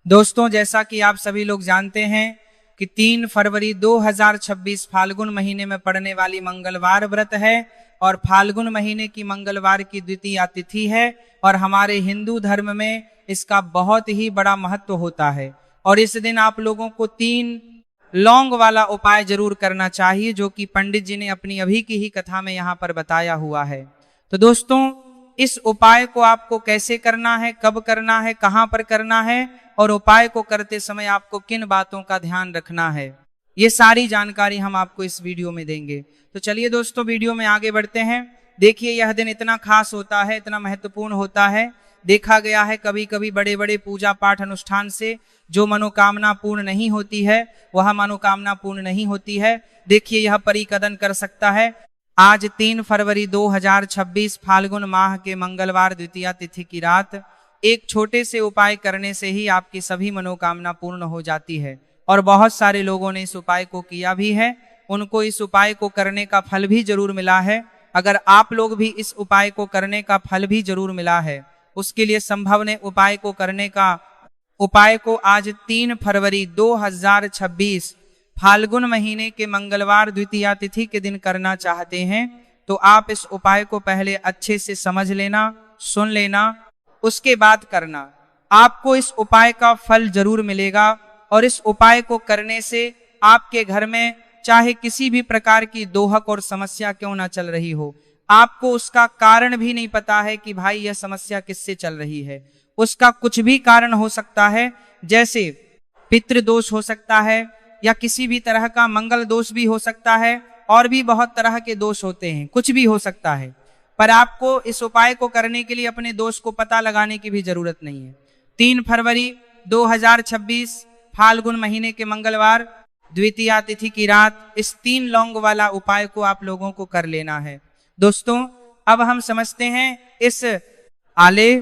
दोस्तों, जैसा कि आप सभी लोग जानते हैं कि 3 फरवरी 2026 फाल्गुन महीने में पड़ने वाली मंगलवार व्रत है और फाल्गुन महीने की मंगलवार की द्वितीया तिथि है और हमारे हिंदू धर्म में इसका बहुत ही बड़ा महत्व होता है। और इस दिन आप लोगों को 3 लौंग वाला उपाय जरूर करना चाहिए, जो कि पंडित जी ने अपनी अभी की ही कथा में यहाँ पर बताया हुआ है। तो दोस्तों, इस उपाय को आपको कैसे करना है, कब करना है, कहां पर करना है और उपाय को करते समय आपको किन बातों का ध्यान रखना है, ये सारी जानकारी हम आपको इस वीडियो में देंगे। तो चलिए दोस्तों, वीडियो में आगे बढ़ते हैं। देखिए, यह दिन इतना खास होता है, इतना महत्वपूर्ण होता है। देखा गया है कभी कभी बड़े बड़े पूजा पाठ अनुष्ठान से जो मनोकामना पूर्ण नहीं होती है, वह मनोकामना पूर्ण नहीं होती है। देखिए, यह परिकदन कर सकता है। आज 3 फरवरी 2026 फाल्गुन माह के मंगलवार द्वितीया तिथि की रात एक छोटे से उपाय करने से ही आपकी सभी मनोकामना पूर्ण हो जाती है। और बहुत सारे लोगों ने इस उपाय को किया भी है, उनको इस उपाय को करने का फल भी जरूर मिला है। अगर आप लोग भी इस उपाय को करने का फल भी जरूर मिला है, उसके लिए संभव ने उपाय को आज 3 फरवरी 2026 फाल्गुन महीने के मंगलवार द्वितीया तिथि के दिन करना चाहते हैं, तो आप इस उपाय को पहले अच्छे से समझ लेना, सुन लेना, उसके बाद करना। आपको इस उपाय का फल जरूर मिलेगा और इस उपाय को करने से आपके घर में चाहे किसी भी प्रकार की दोहक और समस्या क्यों ना चल रही हो, आपको उसका कारण भी नहीं पता है कि भाई यह समस्या किससे चल रही है। उसका कुछ भी कारण हो सकता है, जैसे पितृदोष हो सकता है या किसी भी तरह का मंगल दोष भी हो सकता है, और भी बहुत तरह के दोष होते हैं, कुछ भी हो सकता है। पर आपको इस उपाय को करने के लिए अपने दोष को पता लगाने की भी जरूरत नहीं है। 3 फरवरी 2026 फाल्गुन महीने के मंगलवार द्वितीया तिथि की रात इस 3 लौंग वाला उपाय को आप लोगों को कर लेना है। दोस्तों, अब हम समझते हैं इस आले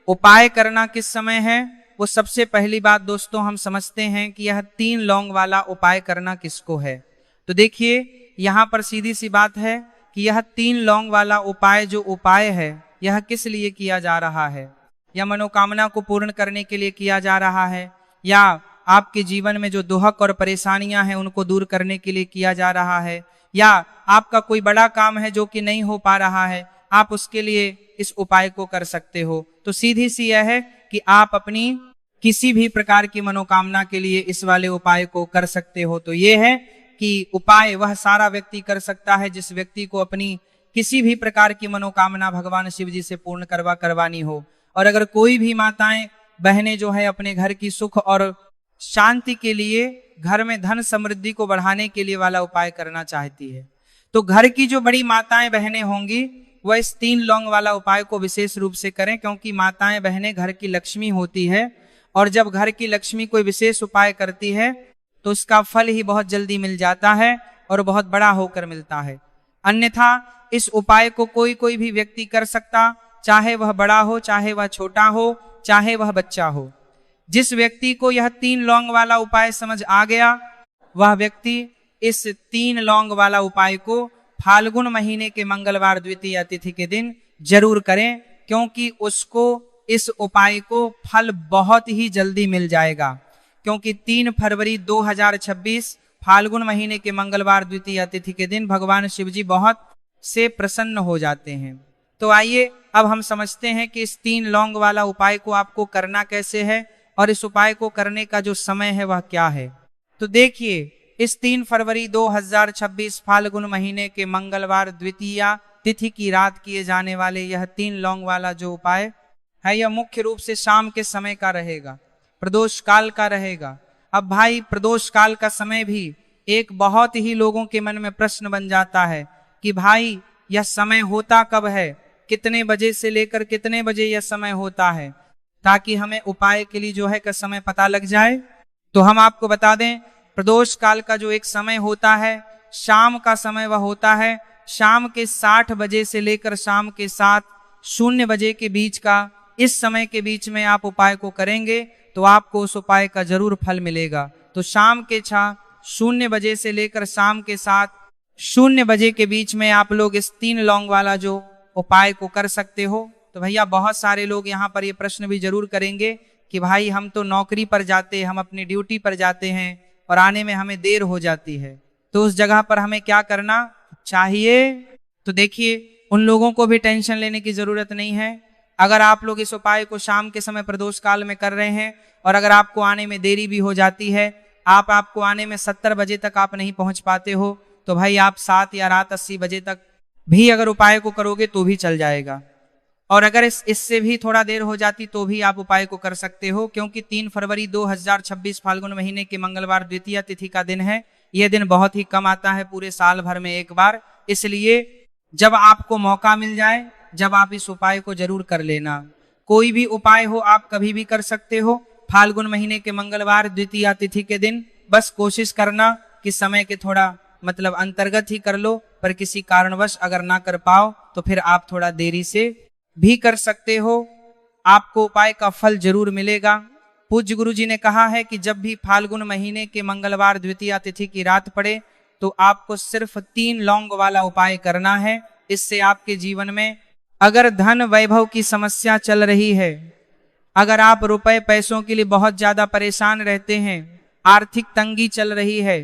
उपाय करना किस समय है। वो सबसे पहली बात दोस्तों, हम समझते हैं कि यह 3 लौंग वाला उपाय करना किसको है। तो देखिए, यहाँ पर सीधी सी बात है कि यह 3 लौंग वाला उपाय जो उपाय है, यह किस लिए किया जा रहा है। या मनोकामना को पूर्ण करने के लिए किया जा रहा है, या आपके जीवन में जो दुहक और परेशानियां हैं उनको दूर करने के लिए किया जा रहा है, या आपका कोई बड़ा काम है जो कि नहीं हो पा रहा है, आप उसके लिए इस उपाय को कर सकते हो। तो सीधी सी यह है कि आप अपनी किसी भी प्रकार की मनोकामना के लिए इस वाले उपाय को कर सकते हो। तो ये है कि उपाय वह सारा व्यक्ति कर सकता है जिस व्यक्ति को अपनी किसी भी प्रकार की मनोकामना भगवान शिव जी से पूर्ण करवानी हो। और अगर कोई भी माताएं बहनें जो है अपने घर की सुख और शांति के लिए, घर में धन समृद्धि को बढ़ाने के लिए वाला उपाय करना चाहती है, तो घर की जो बड़ी माताएं बहनें होंगी वह इस 3 लौंग वाला उपाय को विशेष रूप से करें, क्योंकि माताएं बहनें घर की लक्ष्मी होती है और जब घर की लक्ष्मी कोई विशेष उपाय करती है तो उसका फल ही बहुत जल्दी मिल जाता है और बहुत बड़ा होकर मिलता है। अन्यथा इस उपाय को कोई भी व्यक्ति कर सकता, चाहे वह बड़ा हो, चाहे वह छोटा हो, चाहे वह बच्चा हो। जिस व्यक्ति को यह 3 लौंग वाला उपाय समझ आ गया, वह व्यक्ति इस 3 लौंग वाला उपाय को फाल्गुन महीने के मंगलवार द्वितीया तिथि के दिन जरूर करें, क्योंकि उसको इस उपाय को फल बहुत ही जल्दी मिल जाएगा। क्योंकि 3 फरवरी 2026 फाल्गुन महीने के मंगलवार द्वितीया तिथि के दिन भगवान शिव जी बहुत से प्रसन्न हो जाते हैं। तो आइए अब हम समझते हैं कि इस 3 लौंग वाला उपाय को आपको करना कैसे है और इस उपाय को करने का जो समय है वह क्या है। तो देखिए, इस 3 फरवरी 2026 फाल्गुन महीने के मंगलवार द्वितीया तिथि की रात किए जाने वाले यह 3 लौंग वाला जो उपाय है, यह मुख्य रूप से शाम के समय का रहेगा, प्रदोष काल का रहेगा। अब भाई, प्रदोष काल का समय भी एक बहुत ही लोगों के मन में प्रश्न बन जाता है कि भाई यह समय होता कब है, कितने बजे से लेकर कितने बजे यह समय होता है, ताकि हमें उपाय के लिए जो है का समय पता लग जाए। तो हम आपको बता दें, प्रदोष काल का जो एक समय होता है, शाम का समय वह होता है शाम के 60 बजे से लेकर शाम के 7:00 बजे के बीच का। इस समय के बीच में आप उपाय को करेंगे तो आपको उस उपाय का जरूर फल मिलेगा। तो शाम के 6:00 बजे से लेकर शाम के 7:00 बजे के बीच में आप लोग इस 3 लौंग वाला जो उपाय को कर सकते हो। तो भैया, बहुत सारे लोग यहाँ पर ये प्रश्न भी जरूर करेंगे कि भाई हम तो नौकरी पर जाते, हम अपनी ड्यूटी पर जाते हैं और आने में हमें देर हो जाती है, तो उस जगह पर हमें क्या करना चाहिए? तो देखिए, उन लोगों को भी टेंशन लेने की जरूरत नहीं है। अगर आप लोग इस उपाय को शाम के समय प्रदोष काल में कर रहे हैं और अगर आपको आने में देरी भी हो जाती है, आपको आने में 70 बजे तक आप नहीं पहुंच पाते हो, तो भाई आप 7 या रात 80 बजे तक भी अगर उपाय को करोगे तो भी चल जाएगा। और अगर इससे भी थोड़ा देर हो जाती तो भी आप उपाय को कर सकते हो, क्योंकि 3 फरवरी 2026 फाल्गुन महीने के मंगलवार द्वितीया तिथि का दिन है। यह दिन बहुत ही कम आता है, पूरे साल भर में एक बार। इसलिए जब आपको मौका मिल जाए, जब आप इस उपाय को जरूर कर लेना। कोई भी उपाय हो आप कभी भी कर सकते हो, फाल्गुन महीने के मंगलवार द्वितीया तिथि के दिन बस कोशिश करना कि समय के थोड़ा मतलब अंतर्गत ही कर लो, पर किसी कारणवश अगर ना कर पाओ तो फिर आप थोड़ा देरी से भी कर सकते हो, आपको उपाय का फल जरूर मिलेगा। पूज्य गुरु जी ने कहा है कि जब भी फाल्गुन महीने के मंगलवार द्वितीया तिथि की रात पड़े तो आपको सिर्फ 3 लौंग वाला उपाय करना है। इससे आपके जीवन में अगर धन वैभव की समस्या चल रही है, अगर आप रुपए पैसों के लिए बहुत ज्यादा परेशान रहते हैं, आर्थिक तंगी चल रही है,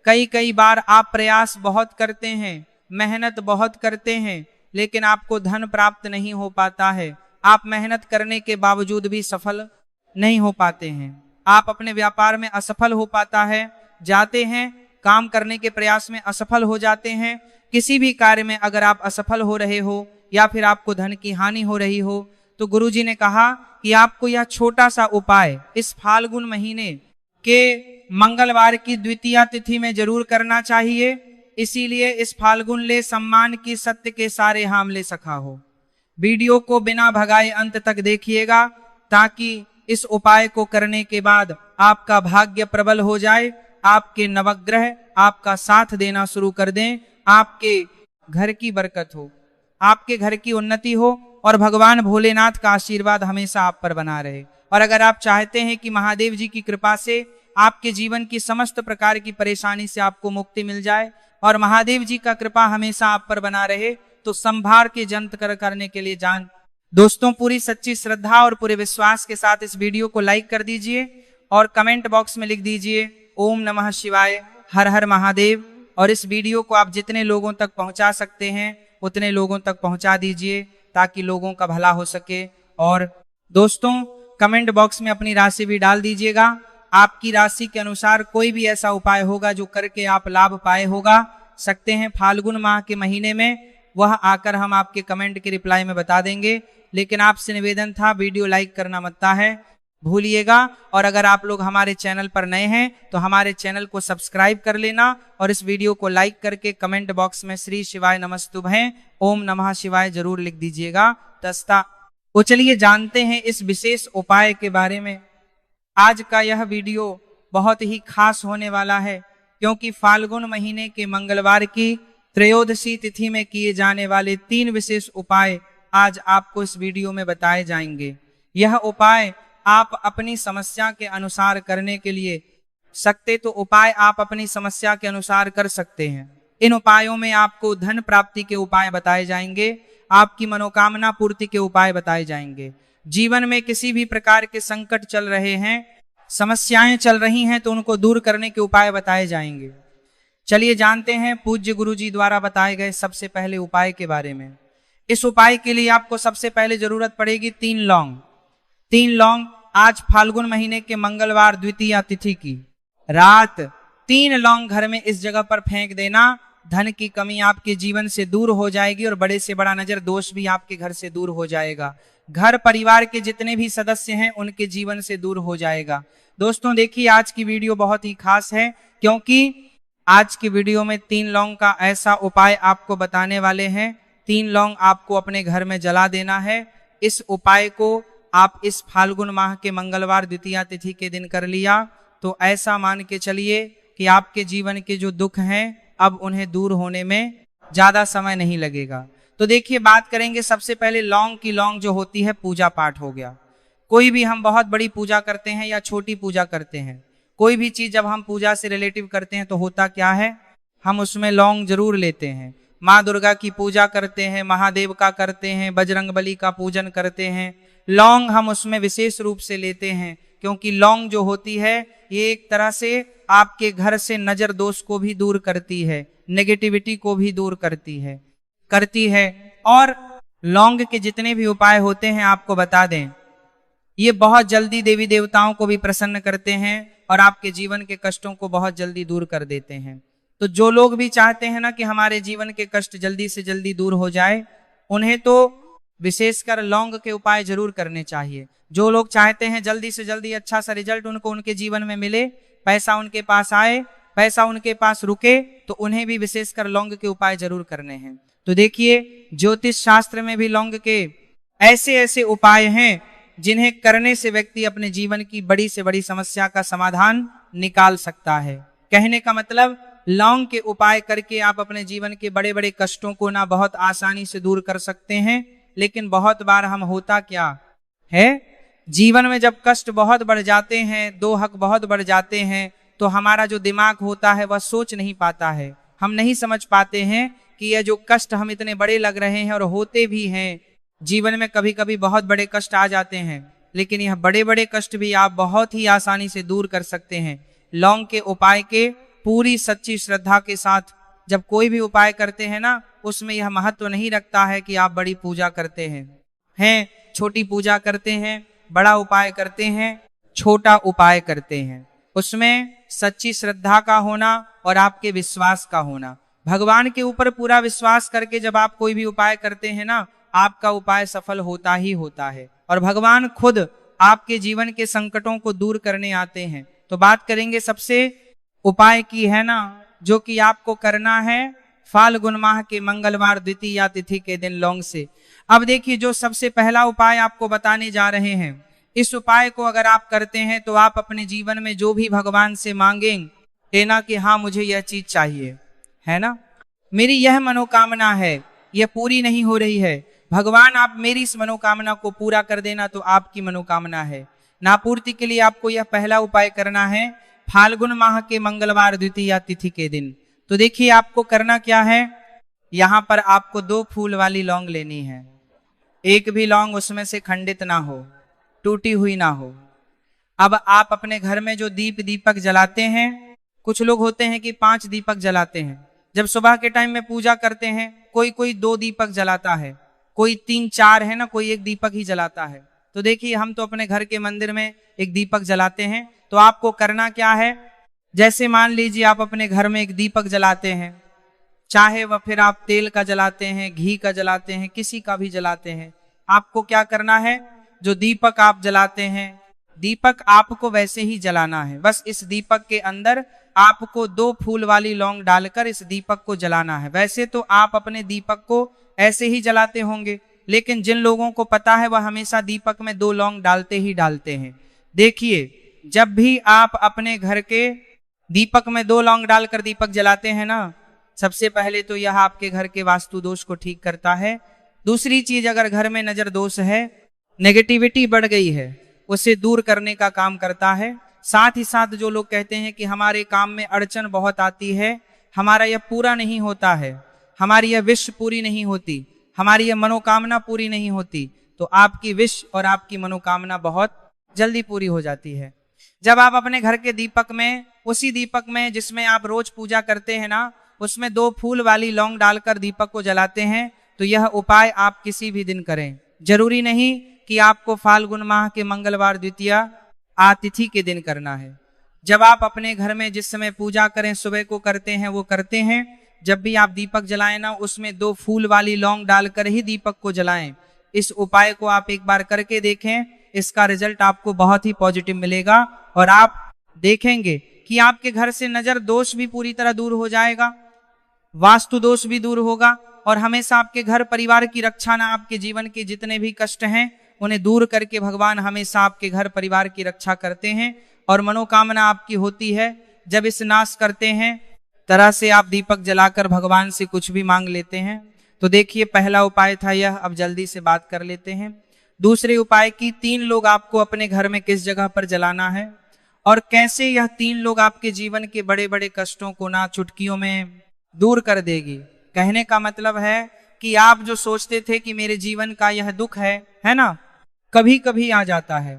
कई बार आप प्रयास बहुत करते हैं, मेहनत बहुत करते हैं, लेकिन आपको धन प्राप्त नहीं हो पाता है, आप मेहनत करने के बावजूद भी सफल नहीं हो पाते हैं, आप अपने व्यापार में असफल हो पाता है, जाते हैं काम करने के प्रयास में असफल हो जाते हैं, किसी भी कार्य में अगर आप असफल हो रहे हो या फिर आपको धन की हानि हो रही हो, तो गुरुजी ने कहा कि आपको यह छोटा सा उपाय इस फाल्गुन महीने के मंगलवार की द्वितीया तिथि में जरूर करना चाहिए। इसीलिए इस फाल्गुन ले सम्मान की सत्य के सारे हाम ले सखा हो। वीडियो को बिना भगाए अंत तक देखिएगा, ताकि इस उपाय को करने के बाद आपका भाग्य प्रबल हो जाए, आपके नवग्रह आपका साथ देना शुरू कर दें, आपके घर की बरकत हो, आपके घर की उन्नति हो और भगवान भोलेनाथ का आशीर्वाद हमेशा आप पर बना रहे। और अगर आप चाहते हैं कि महादेव जी की कृपा से आपके जीवन की समस्त प्रकार की परेशानी से आपको मुक्ति मिल जाए और महादेव जी का कृपा हमेशा आप पर बना रहे, तो संभार के जंत्र करने के लिए जान दोस्तों पूरी सच्ची श्रद्धा और पूरे विश्वास के साथ इस वीडियो को लाइक कर दीजिए और कमेंट बॉक्स में लिख दीजिए ओम नमः शिवाय, हर हर महादेव। और इस वीडियो को आप जितने लोगों तक पहुंचा सकते हैं उतने लोगों तक पहुंचा दीजिए, ताकि लोगों का भला हो सके। और दोस्तों कमेंट बॉक्स में अपनी राशि भी डाल दीजिएगा, आपकी राशि के अनुसार कोई भी ऐसा उपाय होगा जो करके आप लाभ पाए होगा सकते हैं फाल्गुन माह के महीने में, वह आकर हम आपके कमेंट के रिप्लाई में बता देंगे। लेकिन आपसे निवेदन था वीडियो लाइक करना मत है भूलिएगा, और अगर आप लोग हमारे चैनल पर नए हैं तो हमारे चैनल को सब्सक्राइब कर लेना और इस वीडियो को लाइक करके कमेंट बॉक्स में श्री शिवाय नमस्तुभ्यं ओम नमः शिवाय जरूर लिख दीजिएगा तस्ता। तो चलिए जानते हैं इस विशेष उपाय के बारे में। आज का यह वीडियो बहुत ही खास होने वाला है, क्योंकि फाल्गुन महीने के मंगलवार की त्रयोदशी तिथि में किए जाने वाले 3 विशेष उपाय आज आपको इस वीडियो में बताए जाएंगे। यह उपाय आप अपनी समस्या के अनुसार करने के लिए सकते, तो उपाय आप अपनी समस्या के अनुसार कर सकते हैं। इन उपायों में आपको धन प्राप्ति के उपाय बताए जाएंगे, आपकी मनोकामना पूर्ति के उपाय बताए जाएंगे। जीवन में किसी भी प्रकार के संकट चल रहे हैं, समस्याएं चल रही हैं, तो उनको दूर करने के उपाय बताए जाएंगे। चलिए जानते हैं पूज्य गुरु जी द्वारा बताए गए सबसे पहले उपाय के बारे में। इस उपाय के लिए आपको सबसे पहले जरूरत पड़ेगी 3 लौंग। 3 लौंग आज फाल्गुन महीने के मंगलवार द्वितीया तिथि की रात 3 लौंग घर में इस जगह पर फेंक देना। धन की कमी आपके जीवन से दूर हो जाएगी और बड़े से बड़ा नजर दोष भी आपके घर से दूर हो जाएगा। घर परिवार के जितने भी सदस्य हैं उनके जीवन से दूर हो जाएगा। दोस्तों देखिए आज की वीडियो बहुत ही खास है, क्योंकि आज की वीडियो में 3 लौंग का ऐसा उपाय आपको बताने वाले हैं। 3 लौंग आपको अपने घर में जला देना है। इस उपाय को आप इस फाल्गुन माह के मंगलवार द्वितीया तिथि के दिन कर लिया तो ऐसा मान के चलिए कि आपके जीवन के जो दुख हैं अब उन्हें दूर होने में ज्यादा समय नहीं लगेगा। तो देखिए बात करेंगे सबसे पहले लौंग की। लौंग जो होती है पूजा पाठ हो गया, कोई भी हम बहुत बड़ी पूजा करते हैं या छोटी पूजा करते हैं, कोई भी चीज जब हम पूजा से रिलेटिव करते हैं तो होता क्या है, हम उसमें लौंग जरूर लेते हैं। माँ दुर्गा की पूजा करते हैं, महादेव का करते हैं, बजरंग बली का पूजन करते हैं, लौंग हम उसमें विशेष रूप से लेते हैं, क्योंकि लौंग जो होती है ये एक तरह से आपके घर से नजर दोष को भी दूर करती है, नेगेटिविटी को भी दूर करती है। और लौंग के जितने भी उपाय होते हैं आपको बता दें, ये बहुत जल्दी देवी देवताओं को भी प्रसन्न करते हैं और आपके जीवन के कष्टों को बहुत जल्दी दूर कर देते हैं। तो जो लोग भी चाहते हैं ना कि हमारे जीवन के कष्ट जल्दी से जल्दी दूर हो जाए, उन्हें तो विशेषकर लौंग के उपाय जरूर करने चाहिए। जो लोग चाहते हैं जल्दी से जल्दी अच्छा सा रिजल्ट उनको उनके जीवन में मिले, पैसा उनके पास आए, पैसा उनके पास रुके, तो उन्हें भी विशेषकर लौंग के उपाय जरूर करने हैं। तो देखिए, ज्योतिष शास्त्र में भी लौंग के ऐसे ऐसे उपाय हैं जिन्हें करने से व्यक्ति अपने जीवन की बड़ी से बड़ी समस्या का समाधान निकाल सकता है। कहने का मतलब, लौंग के उपाय करके आप अपने जीवन के बड़े बड़े कष्टों को ना बहुत आसानी से दूर कर सकते हैं। लेकिन बहुत बार हम होता क्या है, जीवन में जब कष्ट बहुत बढ़ जाते हैं, दो हक बहुत बढ़ जाते हैं, तो हमारा जो दिमाग होता है वह सोच नहीं पाता है। हम नहीं समझ पाते हैं कि यह जो कष्ट हम इतने बड़े लग रहे हैं और होते भी हैं, जीवन में कभी कभी बहुत बड़े कष्ट आ जाते हैं, लेकिन यह बड़े बड़े कष्ट भी आप बहुत ही आसानी से दूर कर सकते हैं लौंग के उपाय के पूरी सच्ची श्रद्धा के साथ। जब कोई भी उपाय करते हैं ना, उसमें यह महत्व नहीं रखता है कि आप बड़ी पूजा करते हैं, छोटी पूजा करते हैं, बड़ा उपाय करते हैं, छोटा उपाय करते हैं। उसमें सच्ची श्रद्धा का होना और आपके विश्वास का होना, भगवान के ऊपर पूरा विश्वास करके जब आप कोई भी उपाय करते हैं ना, आपका उपाय सफल होता ही होता है और भगवान खुद आपके जीवन के संकटों को दूर करने आते हैं। तो बात करेंगे सबसे उपाय की, है ना, जो कि आपको करना है फाल्गुन माह के मंगलवार द्वितीया तिथि के दिन लौंग से। अब देखिए, जो सबसे पहला उपाय आपको बताने जा रहे हैं, इस उपाय को अगर आप करते हैं तो आप अपने जीवन में जो भी भगवान से मांगेंगे ना कि हाँ मुझे यह चीज चाहिए, है ना, मेरी यह मनोकामना है, यह पूरी नहीं हो रही है, भगवान आप मेरी इस मनोकामना को पूरा कर देना, तो आपकी मनोकामना है नापूर्ति के लिए आपको यह पहला उपाय करना है फाल्गुन माह के मंगलवार द्वितीया तिथि के दिन। तो देखिए, आपको करना क्या है, यहां पर आपको 2 फूल वाली लौंग लेनी है। एक भी लौंग उसमें से खंडित ना हो, टूटी हुई ना हो। अब आप अपने घर में जो दीपक जलाते हैं, कुछ लोग होते हैं कि 5 दीपक जलाते हैं। जब सुबह के टाइम में पूजा करते हैं, कोई 2 दीपक जलाता है, कोई 3-4 है ना, कोई 1 दीपक ही जलाता है। तो देखिए, हम तो अपने घर के मंदिर में 1 दीपक जलाते हैं। तो आपको करना क्या है, जैसे मान लीजिए आप अपने घर में 1 दीपक जलाते हैं, चाहे वह फिर आप तेल का जलाते हैं, घी का जलाते हैं, किसी का भी जलाते हैं, आपको क्या करना है, जो दीपक आप जलाते हैं, दीपक आपको वैसे ही जलाना है। बस इस दीपक के अंदर आपको 2 फूल वाली लौंग डालकर इस दीपक को जलाना है। वैसे तो आप अपने दीपक को ऐसे ही जलाते होंगे, लेकिन जिन लोगों को पता है वह हमेशा दीपक में 2 लौंग डालते ही डालते हैं। देखिए, जब भी आप अपने घर के दीपक में 2 लौंग डालकर दीपक जलाते हैं ना, सबसे पहले तो यह आपके घर के वास्तु दोष को ठीक करता है। दूसरी चीज, अगर घर में नजर दोष है, नेगेटिविटी बढ़ गई है, उसे दूर करने का काम करता है। साथ ही साथ जो लोग कहते हैं कि हमारे काम में अड़चन बहुत आती है, हमारा यह पूरा नहीं होता है, हमारी यह विश पूरी नहीं होती, हमारी यह मनोकामना पूरी नहीं होती, तो आपकी विश और आपकी मनोकामना बहुत जल्दी पूरी हो जाती है। जब आप अपने घर के दीपक में, उसी दीपक में जिसमें आप रोज पूजा करते हैं ना, उसमें 2 फूल वाली लौंग डालकर दीपक को जलाते हैं, तो यह उपाय आप किसी भी दिन करें। जरूरी नहीं कि आपको फाल्गुन माह के मंगलवार द्वितीया तिथि के दिन करना है। जब आप अपने घर में जिस समय पूजा करें, सुबह को करते हैं वो करते हैं। जब भी आप दीपक जलाएं ना, उसमें 2 फूल वाली लौंग डालकर ही दीपक को जलाएं। इस उपाय को आप एक बार करके देखें, इसका रिजल्ट आपको बहुत ही पॉजिटिव मिलेगा और आप देखेंगे कि आपके घर से नजर दोष भी पूरी तरह दूर हो जाएगा, वास्तु दोष भी दूर होगा और हमेशा आपके घर परिवार की रक्षा ना, आपके जीवन के जितने भी कष्ट हैं उन्हें दूर करके भगवान हमेशा आपके घर परिवार की रक्षा करते हैं और मनोकामना आपकी होती है। जब इस नाश करते हैं तरह से आप दीपक जलाकर भगवान से कुछ भी मांग लेते हैं। तो देखिए, पहला उपाय था यह। अब जल्दी से बात कर लेते हैं दूसरे उपाय की। 3 लोग आपको अपने घर में किस जगह पर जलाना है और कैसे यह 3 लोग आपके जीवन के बड़े बड़े कष्टों को ना चुटकियों में दूर कर देगी। कहने का मतलब है कि आप जो सोचते थे कि मेरे जीवन का यह दुख है ना, कभी कभी आ जाता है।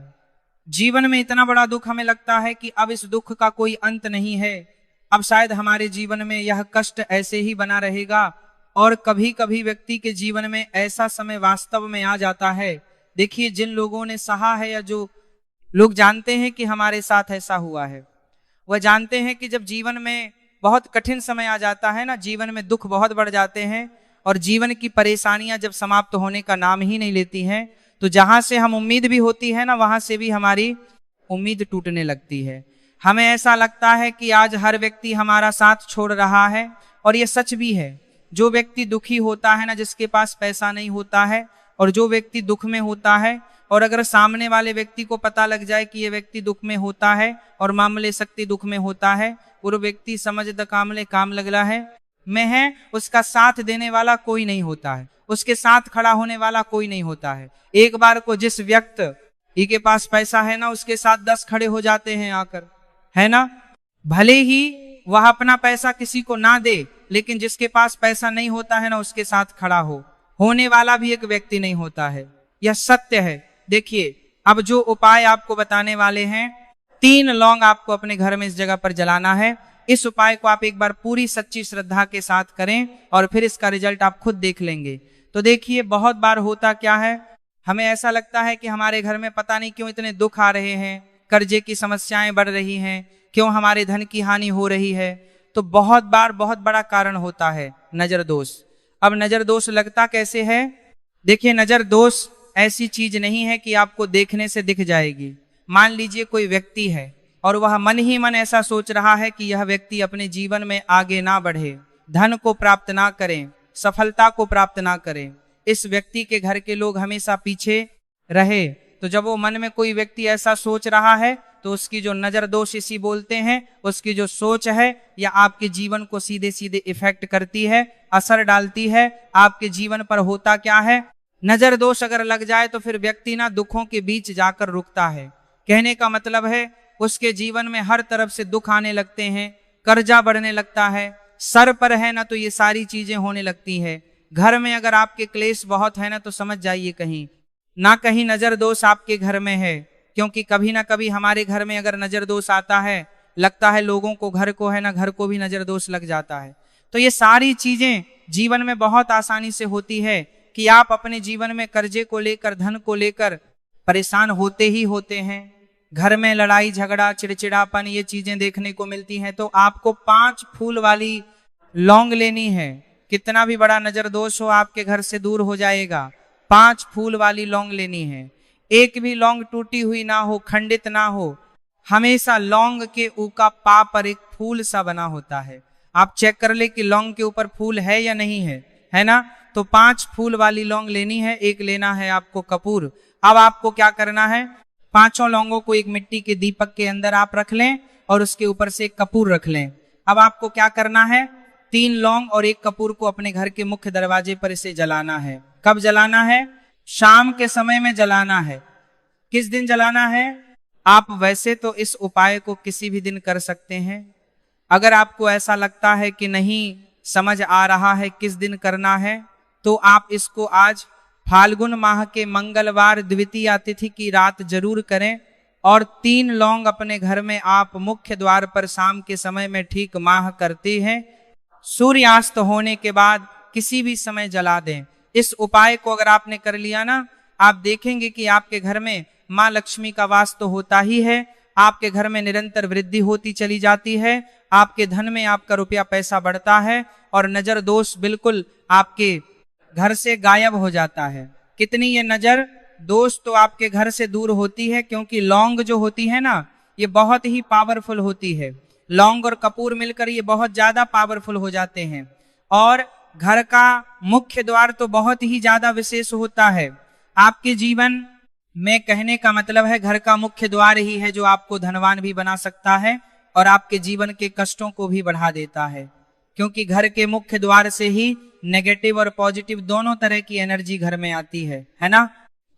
जीवन में इतना बड़ा दुख हमें लगता है कि अब इस दुख का कोई अंत नहीं है, अब शायद हमारे जीवन में यह कष्ट ऐसे ही बना रहेगा। और कभी कभी व्यक्ति के जीवन में ऐसा समय वास्तव में आ जाता है, देखिए जिन लोगों ने सहा है या जो लोग जानते हैं कि हमारे साथ ऐसा हुआ है, वह जानते हैं कि जब जीवन में बहुत कठिन समय आ जाता है ना, जीवन में दुख बहुत बढ़ जाते हैं और जीवन की परेशानियां जब समाप्त होने का नाम ही नहीं लेती हैं, तो जहां से हम उम्मीद भी होती है ना, वहां से भी हमारी उम्मीद टूटने लगती है। हमें ऐसा लगता है कि आज हर व्यक्ति हमारा साथ छोड़ रहा है, और ये सच भी है। जो व्यक्ति दुखी होता है ना, जिसके पास पैसा नहीं होता है, और जो व्यक्ति दुख में होता है, और अगर सामने वाले व्यक्ति को पता लग जाए कि ये व्यक्ति दुख में होता है और मामले शक्ति दुख में होता है, वो व्यक्ति समझ द कामले काम लगला है में है, उसका साथ देने वाला कोई नहीं होता है, उसके साथ खड़ा होने वाला कोई नहीं होता है। एक बार को जिस व्यक्ति के पास पैसा है ना, उसके साथ 10 खड़े हो जाते हैं आकर, है ना। भले ही वह अपना पैसा किसी को ना दे, लेकिन जिसके पास पैसा नहीं होता है ना, उसके साथ खड़ा होने वाला भी एक व्यक्ति नहीं होता है। यह सत्य है। देखिए, अब जो उपाय आपको बताने वाले हैं, 3 लौंग आपको अपने घर में इस जगह पर जलाना है। इस उपाय को आप एक बार पूरी सच्ची श्रद्धा के साथ करें और फिर इसका रिजल्ट आप खुद देख लेंगे। तो देखिए, बहुत बार होता क्या है, हमें ऐसा लगता है कि हमारे घर में पता नहीं क्यों इतने दुख आ रहे हैं, कर्जे की समस्याएं बढ़ रही हैं, क्यों हमारे धन की हानि हो रही है। तो बहुत बार बहुत बड़ा कारण होता है नजर दोष। अब नजर दोष लगता कैसे है? देखिए, नजर दोष ऐसी चीज नहीं है कि आपको देखने से दिख जाएगी। मान लीजिए कोई व्यक्ति है और वह मन ही मन ऐसा सोच रहा है कि यह व्यक्ति अपने जीवन में आगे ना बढ़े, धन को प्राप्त ना करें, सफलता को प्राप्त ना करें, इस व्यक्ति के घर के लोग हमेशा पीछे रहे। तो जब वो मन में कोई व्यक्ति ऐसा सोच रहा है, तो उसकी जो नजर दोष इसी बोलते हैं, उसकी जो सोच है या आपके जीवन को सीधे सीधे इफेक्ट करती है, असर डालती है। आपके जीवन पर होता क्या है, नजर दोष अगर लग जाए तो फिर व्यक्ति ना दुखों के बीच जाकर रुकता है। कहने का मतलब है, उसके जीवन में हर तरफ से दुख आने लगते हैं, कर्जा बढ़ने लगता है, सर पर है ना तो ये सारी चीजें होने लगती है। घर में अगर आपके क्लेश बहुत है ना, तो समझ जाइए कहीं ना कहीं नजर दोष आपके घर में है। क्योंकि कभी ना कभी हमारे घर में अगर नजर दोष आता है, लगता है लोगों को, घर को है ना, घर को भी नजर दोष लग जाता है। तो ये सारी चीजें जीवन में बहुत आसानी से होती है कि आप अपने जीवन में कर्जे को लेकर, धन को लेकर परेशान होते ही होते हैं। घर में लड़ाई झगड़ा, चिड़चिड़ापन, ये चीजें देखने को मिलती हैं। तो आपको 5 फूल वाली लौंग लेनी है। कितना भी बड़ा नजर दोष हो, आपके घर से दूर हो जाएगा। 5 फूल वाली लौंग लेनी है। एक भी लौंग टूटी हुई ना हो, खंडित ना हो। हमेशा लौंग के ऊका पा पर एक फूल सा बना होता है। आप चेक कर ले कि लौंग के ऊपर फूल है या नहीं है, है ना। तो 5 फूल वाली लौंग लेनी है। एक लेना है आपको कपूर। अब आपको क्या करना है, 5 लौंगों को एक मिट्टी के दीपक के अंदर आप रख लें और उसके ऊपर से एक कपूर रख लें। अब आपको क्या करना है, 3 लौंग और एक कपूर को अपने घर के मुख्य दरवाजे पर इसे जलाना है। कब जलाना है? शाम के समय में जलाना है। किस दिन जलाना है? आप वैसे तो इस उपाय को किसी भी दिन कर सकते हैं। अगर आपको ऐसा लगता है कि नहीं समझ आ रहा है किस दिन करना है, तो आप इसको आज फाल्गुन माह के मंगलवार द्वितीया तिथि की रात जरूर करें। और 3 लौंग अपने घर में आप मुख्य द्वार पर शाम के समय में ठीक माह करते हैं, सूर्यास्त होने के बाद किसी भी समय जला दें। इस उपाय को अगर आपने कर लिया ना, आप देखेंगे कि आपके घर में माँ लक्ष्मी का वास तो होता ही है, आपके घर में निरंतर वृद्धि होती चली जाती है, आपके धन में आपका रुपया पैसा बढ़ता है और नजर दोष बिल्कुल आपके घर से गायब हो जाता है। कितनी ये नजर दोष तो आपके घर से दूर होती है, क्योंकि लौंग जो होती है ना, ये बहुत ही पावरफुल होती है। लौंग और कपूर मिलकर ये बहुत ज्यादा पावरफुल हो जाते हैं। और घर का मुख्य द्वार तो बहुत ही ज्यादा विशेष होता है। आपके जीवन में, कहने का मतलब है, घर का मुख्य द्वार ही है जो आपको धनवान भी बना सकता है और आपके जीवन के कष्टों को भी बढ़ा देता है। क्योंकि घर के मुख्य द्वार से ही नेगेटिव और पॉजिटिव दोनों तरह की एनर्जी घर में आती है ना।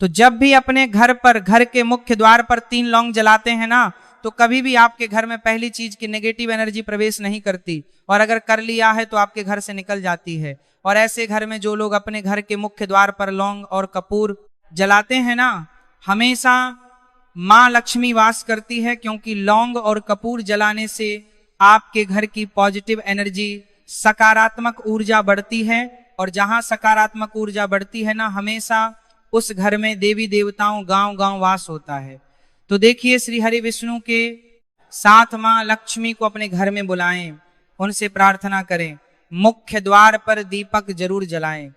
तो जब भी अपने घर पर, घर के मुख्य द्वार पर 3 लौंग जलाते हैं ना, तो कभी भी आपके घर में पहली चीज की नेगेटिव एनर्जी प्रवेश नहीं करती, और अगर कर लिया है तो आपके घर से निकल जाती है। और ऐसे घर में जो लोग अपने घर के मुख्य द्वार पर लौंग और कपूर जलाते हैं ना, हमेशा मां लक्ष्मी वास करती है, क्योंकि लौंग और कपूर जलाने से आपके घर की पॉजिटिव एनर्जी, सकारात्मक ऊर्जा बढ़ती है। और जहां सकारात्मक ऊर्जा बढ़ती है ना, हमेशा उस घर में देवी देवताओं गांव गांव वास होता है। तो देखिए, श्री हरि विष्णु के साथ मां लक्ष्मी को अपने घर में बुलाएं, उनसे प्रार्थना करें, मुख्य द्वार पर दीपक जरूर जलाएं।